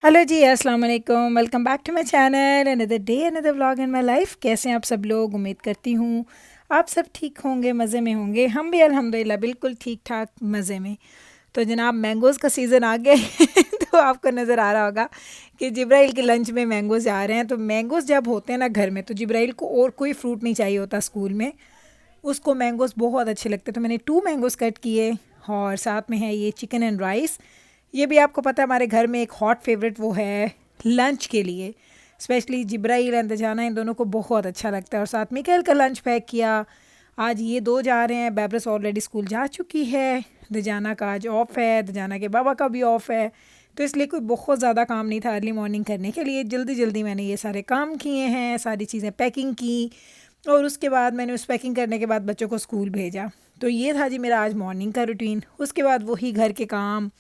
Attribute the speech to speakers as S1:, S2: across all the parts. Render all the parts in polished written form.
S1: Hello जी, अस्सलाम वालेकुम। Welcome back to my channel. Another day another vlog in my life. कैसे हैं आप सब लोग? उम्मीद करती हूँ आप सब ठीक होंगे, मज़े में होंगे। हम भी अल्हम्दुलिल्लाह बिल्कुल ठीक ठाक मज़े में। तो जनाब, मैंगोज़ का सीज़न आ गया है तो आपको नज़र आ रहा होगा कि जिब्राइल के लंच में मैंगोज़ आ रहे हैं। तो मैंगोज़ जब होते हैं ना घर में, तो जिब्राइल को और कोई फ्रूट नहीं चाहिए होता स्कूल में, उसको मैंगोज़ बहुत अच्छे लगते हैं। तो मैंने 2 मैंगोज़ कट किए और साथ में है ये चिकन एंड राइस। ये भी आपको पता है हमारे घर में एक हॉट फेवरेट वो है लंच के लिए। स्पेशली जिब्राइल एंड दजाना, इन दोनों को बहुत अच्छा लगता है। और साथ मिकाइल का लंच पैक किया। आज ये दो जा रहे हैं, बैबरस ऑलरेडी स्कूल जा चुकी है, दजाना का आज ऑफ है, दजाना के बाबा का भी ऑफ है। तो इसलिए कोई बहुत ज़्यादा काम नहीं था अर्ली मॉर्निंग करने के लिए। जल्दी जल्दी मैंने ये सारे काम किए हैं, सारी चीज़ें पैकिंग की और उसके बाद मैंने उस पैकिंग करने के बाद बच्चों को स्कूल भेजा। तो ये था जी मेरा आज मॉर्निंग का रूटीन। उसके बाद वही घर के काम।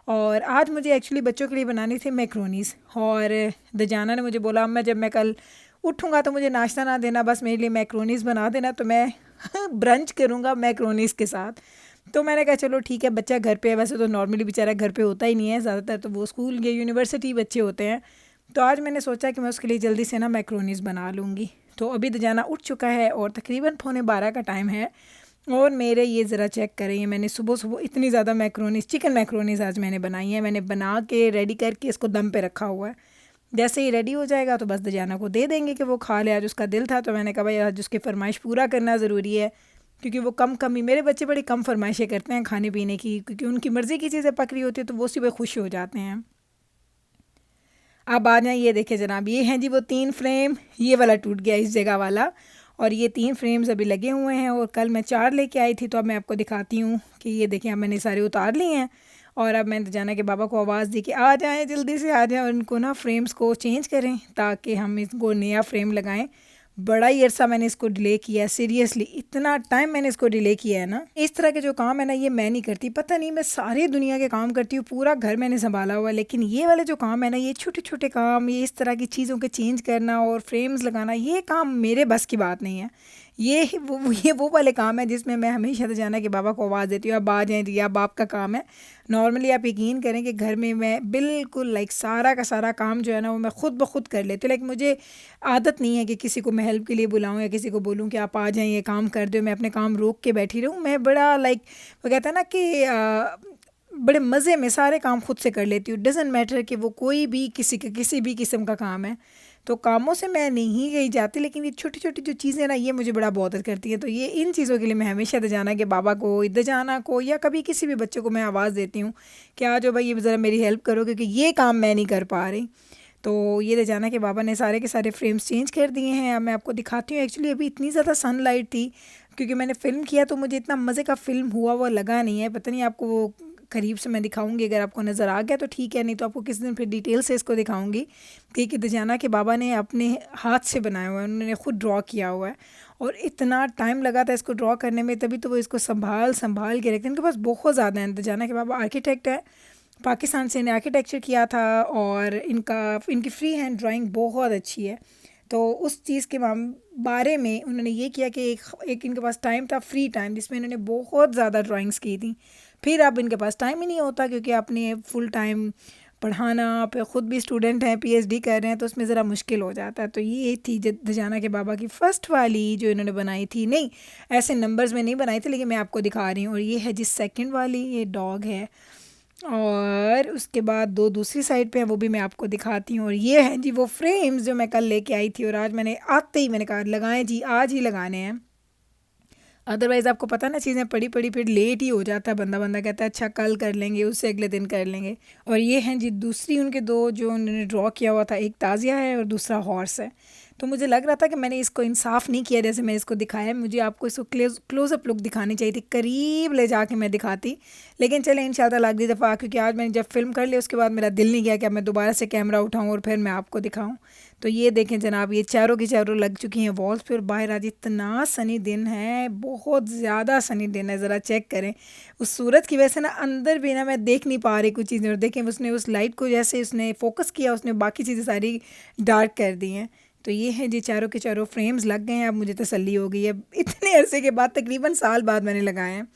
S1: और आज मुझे एक्चुअली बच्चों के लिए बनानी थी मैक्रोनीज़। और दजाना ने मुझे बोला, अम्मा जब मैं कल उठूँगा तो मुझे नाश्ता ना देना, बस मेरे लिए मैक्रोनीज़ बना देना, तो मैं ब्रंच करूँगा मैक्रोनीज़ के साथ। तो मैंने कहा चलो ठीक है, बच्चा घर पे है। वैसे तो नॉर्मली बेचारा घर पे होता ही नहीं है, ज़्यादातर तो वो स्कूल या यूनिवर्सिटी बच्चे होते हैं। तो आज मैंने सोचा कि मैं उसके लिए जल्दी से ना मैक्रोनीज़ बना लूँगी। तो अभी दजाना उठ चुका है और तकरीबन 11:45 का टाइम है। और मेरे ये ज़रा चेक करें, ये मैंने सुबह सुबह इतनी ज़्यादा मैक्रोनीज़, चिकन मैक्रोनीज़ आज मैंने बनाई है। मैंने बना के रेडी करके इसको दम पे रखा हुआ है। जैसे ही रेडी हो जाएगा तो बस दजाना को दे देंगे कि वो खा ले। आज उसका दिल था तो मैंने कहा भाई आज उसकी फरमाइश पूरा करना ज़रूरी है, क्योंकि वो कम ही, मेरे बच्चे बड़ी कम फरमाइशें करते हैं खाने पीने की, क्योंकि उनकी मर्ज़ी की चीज़ें पक रही होती है तो वो उसी पर खुश हो जाते हैं। अब आ जाए, ये देखे जनाब, ये हैं जी वो 3 फ्रेम। ये वाला टूट गया, इस जगह वाला। और ये 3 फ्रेम्स अभी लगे हुए हैं और कल मैं 4 लेके आई थी। तो अब मैं आपको दिखाती हूँ कि ये देखें, अब मैंने सारे उतार लिए हैं। और अब मैंने जाना के बाबा को आवाज़ दी कि आ जाएं, जल्दी से आ जाएं और इनको ना फ्रेम्स को चेंज करें ताकि हम इसको नया फ्रेम लगाएं। बड़ा ही अरसा मैंने इसको डिले किया है, सीरियसली इतना टाइम मैंने इसको डिले किया है ना। इस तरह के जो काम है ना, ये मैं नहीं करती। पता नहीं, मैं सारी दुनिया के काम करती हूँ, पूरा घर मैंने संभाला हुआ है, लेकिन ये वाले जो काम है ना, ये छोटे छोटे काम, ये इस तरह की चीज़ों के चेंज करना और फ्रेम्स लगाना, ये काम मेरे बस की बात नहीं है। ये वो वाले काम है जिसमें मैं हमेशा तो जाना कि बाबा को आवाज़ देती हूँ, अब आ जाएँ जी, अब आपका काम है। नॉर्मली आप यकीन करें कि घर में मैं बिल्कुल लाइक सारा का सारा काम जो है ना, वो मैं खुद ब खुद कर लेती हूँ। लाइक मुझे आदत नहीं है कि किसी को मैं हेल्प के लिए बुलाऊँ या किसी को बोलूँ कि आप आ जाएँ ये काम कर दो, मैं अपने काम रोक के बैठी रहूँ। मैं बड़ा लाइक, वो कहता है ना कि बड़े मज़े में सारे काम खुद से कर लेती हूँ। डज़न्ट मैटर कि वो कोई भी किसी भी किस्म का काम है। तो कामों से मैं नहीं गई जाती, लेकिन ये छोटी छोटी जो चीज़ें ना, ये मुझे बड़ा बॉदर करती हैं। तो ये इन चीज़ों के लिए मैं हमेशा दजाना के बाबा को, दजाना को या कभी किसी भी बच्चे को मैं आवाज़ देती हूँ कि आ जाओ भाई, ये ज़रा मेरी हेल्प करो, क्योंकि ये काम मैं नहीं कर पा रही। तो ये दजाना के बाबा ने सारे के सारे फ्रेम्स चेंज कर दिए हैं। अब मैं आपको दिखाती हूँ। एक्चुअली अभी इतनी ज़्यादा सनलाइट थी, क्योंकि मैंने फ़िल्म किया तो मुझे इतना मज़े का फ़िल्म हुआ वो लगा नहीं है। पता नहीं आपको वो करीब से मैं दिखाऊंगी, अगर आपको नज़र आ गया तो ठीक है, नहीं तो आपको किसी दिन फिर डिटेल से इसको दिखाऊंगी कि दजाना के बाबा ने अपने हाथ से बनाया हुआ है, उन्होंने खुद ड्रॉ किया हुआ है। और इतना टाइम लगा था इसको ड्रॉ करने में, तभी तो वो इसको संभाल संभाल के रखते हैं। इनके पास बहुत ज़्यादा है। दजाना के बाबा आर्किटेक्ट है, पाकिस्तान से इन्हें आर्किटेक्चर किया था और इनकी फ्री हैंड ड्राइंग बहुत अच्छी है। तो उस चीज़ के बारे में उन्होंने ये किया कि एक इनके पास टाइम था, फ्री टाइम, जिसमें इन्होंने बहुत ज़्यादा ड्राइंग्स की थी। फिर अब इनके पास टाइम ही नहीं होता, क्योंकि अपने फुल टाइम पढ़ाना, फिर ख़ुद भी स्टूडेंट हैं, पीएचडी कर रहे हैं, तो उसमें ज़रा मुश्किल हो जाता है। तो ये थी दजाना के बाबा की फ़र्स्ट वाली जो इन्होंने बनाई थी। नहीं, ऐसे नंबर्स में नहीं बनाई थी, लेकिन मैं आपको दिखा रही हूँ। और ये है जिस सेकंड वाली, ये डॉग है। और उसके बाद दो दूसरी साइड पे हैं, वो भी मैं आपको दिखाती हूँ। और ये हैं जी वो फ्रेम्स जो मैं कल लेके आई थी और आज मैंने आते ही मैंने कहा लगाएं जी, आज ही लगाने हैं। अदरवाइज़ आपको पता ना, चीज़ें पड़ी पड़ी फिर लेट ही हो जाता है। बंदा बंदा कहता है अच्छा कल कर लेंगे, उससे अगले दिन कर लेंगे। और ये हैं जी दूसरी उनके दो जो उन्होंने ड्रॉ किया हुआ था, एक ताज़िया है और दूसरा हॉर्स है। तो मुझे लग रहा था कि मैंने इसको इंसाफ नहीं किया जैसे मैं इसको दिखाया। मुझे आपको इसको क्लोज़अप लुक दिखानी चाहिए थी, करीब ले जाके मैं दिखाती। लेकिन चले इंशाल्लाह अगली दफ़ा, क्योंकि आज मैंने जब फ़िल्म कर ली उसके बाद मेरा दिल नहीं किया कि अब मैं दोबारा से कैमरा उठाऊँ और फिर मैं आपको दिखाऊँ। तो ये देखें जनाब, ये चारों की चारों लग चुकी हैं वॉल्स पे। और बाहर आज इतना सनी दिन है, बहुत ज़्यादा सनी दिन है, ज़रा चेक करें। उस सूरज की वजह से ना अंदर भी ना मैं देख नहीं पा रही कुछ चीज़ें। और देखें उसने उस लाइट को जैसे उसने फोकस किया, उसने बाकी चीज़ें सारी डार्क कर दी हैं। तो ये है जी, चारों के चारों फ्रेम्स लग गए हैं। अब मुझे तसल्ली हो गई है, इतने अरसे के बाद, तकरीबन साल बाद मैंने लगाए हैं।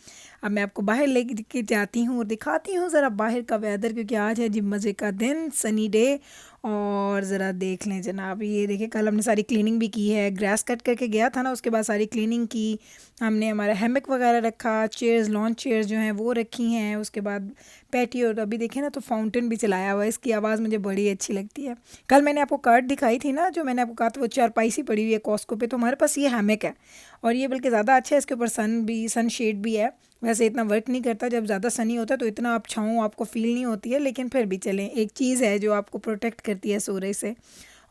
S1: अब मैं आपको बाहर लेके जाती हूँ और दिखाती हूँ ज़रा बाहर का वेदर, क्योंकि आज है जी मज़े का दिन, सनी डे। और ज़रा देख लें जनाब, ये देखिए कल हमने सारी क्लीनिंग भी की है, ग्रास कट करके गया था ना, उसके बाद सारी क्लीनिंग की हमने। हमारा हैमक वगैरह रखा, चेयर्स, लॉन चेयर्स जो हैं वो रखी हैं, उसके बाद पैटी। और अभी देखें ना तो फाउंटेन भी चलाया हुआ है, इसकी आवाज़ मुझे बड़ी अच्छी लगती है। कल मैंने आपको कार्ड दिखाई थी ना, जो मैंने आपको कहा था वो चारपाई सी पड़ी हुई है कॉस्को पे, तो हमारे पास ये हैमक है और ये बल्कि ज़्यादा अच्छा है, इसके ऊपर सन शेड भी है। वैसे इतना वर्क नहीं करता, जब ज़्यादा सनी होता है तो इतना आप छाँव आपको फ़ील नहीं होती है, लेकिन फिर भी चलें, एक चीज़ है जो आपको प्रोटेक्ट करती है सूरज से।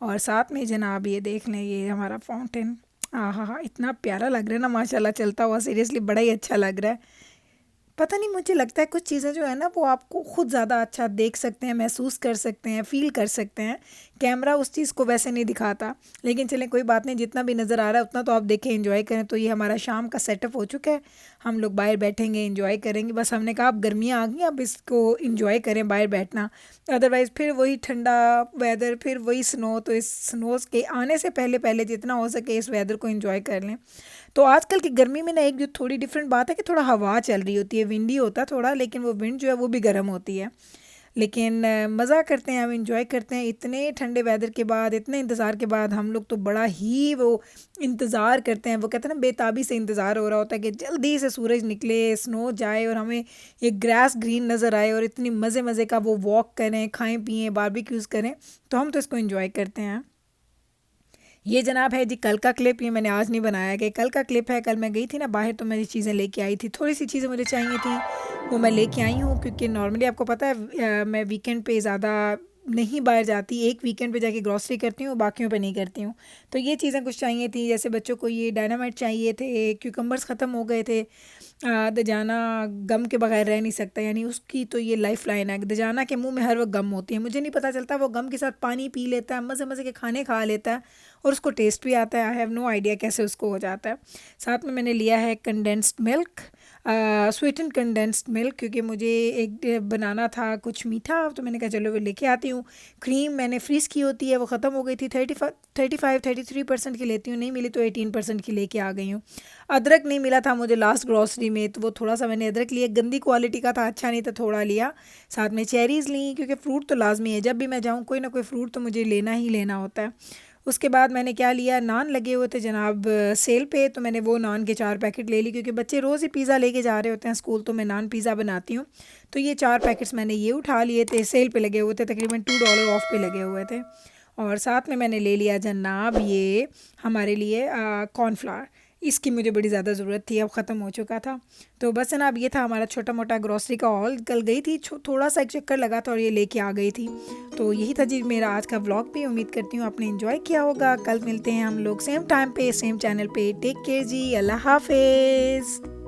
S1: और साथ में जनाब ये देख लें, ये हमारा फाउंटेन, हाँ हाँ हाँ, इतना प्यारा लग रहा है ना माशाल्लाह चलता हुआ, सीरियसली बड़ा ही अच्छा लग रहा है। पता नहीं, मुझे लगता है कुछ चीज़ें जो है ना वो आपको खुद ज़्यादा अच्छा देख सकते हैं, महसूस कर सकते हैं, फ़ील कर सकते हैं। कैमरा उस चीज़ को वैसे नहीं दिखाता, लेकिन चलें कोई बात नहीं, जितना भी नज़र आ रहा है उतना तो आप देखें, एंजॉय करें। तो ये हमारा शाम का सेटअप हो चुका है, हम लोग बाहर बैठेंगे, एंजॉय करेंगे। बस हमने कहा अब गर्मियाँ आ गई, अब इसको एंजॉय करें बाहर बैठना, अदरवाइज़ फिर वही ठंडा वेदर, फिर वही स्नो। तो इस स्नो के आने से पहले पहले जितना हो सके इस वेदर को एंजॉय कर लें। तो आजकल की गर्मी में ना एक जो थोड़ी डिफरेंट बात है कि थोड़ा हवा चल रही होती है, विंडी होता है थोड़ा, लेकिन वो विंड जो है वो भी गर्म होती है। लेकिन मज़ा करते हैं, हम इंजॉय करते हैं। इतने ठंडे वेदर के बाद, इतने इंतज़ार के बाद हम लोग तो बड़ा ही वो इंतज़ार करते हैं, वो कहते हैं ना बेताबी से इंतज़ार हो रहा होता है कि जल्दी से सूरज निकले, स्नो जाए और हमें ये ग्रास ग्रीन नज़र आए और इतनी मज़े मज़े का वो वॉक करें, खाएं पिएँ, बारबेक्यूज़ करें। तो हम तो इसको इंजॉय करते हैं। ये जनाब है जी कल का क्लिप, ये मैंने आज नहीं बनाया, कि कल का क्लिप है। कल मैं गई थी ना बाहर, तो मेरी चीज़ें लेके आई थी, थोड़ी सी चीज़ें मुझे चाहिए थी, वो मैं लेके आई हूँ। क्योंकि नॉर्मली आपको पता है मैं वीकेंड पे ज़्यादा नहीं बाहर जाती, एक वीकेंड पे जाके ग्रॉसरी करती हूँ, बाकियों पे नहीं करती हूँ। तो ये चीज़ें कुछ चाहिए थी, जैसे बच्चों को ये डायनामाइट चाहिए थे, क्यूकम्बर्स ख़त्म हो गए थे। दजाना गम के बगैर रह नहीं सकता, यानी उसकी तो ये लाइफ लाइन है। दजाना के मुंह में हर वक्त गम होती है, मुझे नहीं पता चलता, वो गम के साथ पानी पी लेता है, मज़े मज़े के खाने खा लेता है और उसको टेस्ट भी आता है। आई हैव नो आइडिया कैसे उसको हो जाता है। साथ में मैंने लिया है कंडेंस्ड मिल्क, स्वीटन कंडेंस्ड मिल्क, क्योंकि मुझे एक बनाना था कुछ मीठा, तो मैंने कहा चलो वो लेके आती हूँ। क्रीम मैंने फ्रीज़ की होती है, वो ख़त्म हो गई थी, 33% की लेती हूँ, नहीं मिली तो 18% की लेके आ गई हूँ। अदरक नहीं मिला था मुझे लास्ट ग्रॉसरी में, तो वो थोड़ा सा मैंने अदरक लिया, गंदी क्वालिटी का था, अच्छा नहीं था, थोड़ा लिया। साथ में चेरीज़ ली, क्योंकि फ्रूट तो लाजमी है, जब भी मैं जाऊँ कोई ना कोई फ्रूट तो मुझे लेना ही लेना होता है। उसके बाद मैंने क्या लिया, नान लगे हुए थे जनाब सेल पे, तो मैंने वो नान के 4 पैकेट ले ली, क्योंकि बच्चे रोज़ ही पिज़्ज़ा लेके जा रहे होते हैं स्कूल, तो मैं नान पिज़्ज़ा बनाती हूँ। तो ये 4 पैकेट्स मैंने ये उठा लिए थे, सेल पे लगे हुए थे, तकरीबन $2 ऑफ पे लगे हुए थे। और साथ में मैंने ले लिया जनाब ये हमारे लिए कॉर्नफ्लावर, इसकी मुझे बड़ी ज़्यादा ज़रूरत थी, अब ख़त्म हो चुका था। तो बस जनाब ये था हमारा छोटा मोटा ग्रॉसरी का हॉल। कल गई थी, थोड़ा सा एक चक्कर लगा था और ये लेके आ गई थी। तो यही था जी मेरा आज का व्लॉग भी, उम्मीद करती हूँ आपने एंजॉय किया होगा। कल मिलते हैं हम लोग सेम टाइम पे, सेम चैनल पे। टेक केयर जी, अल्लाह हाफिज़।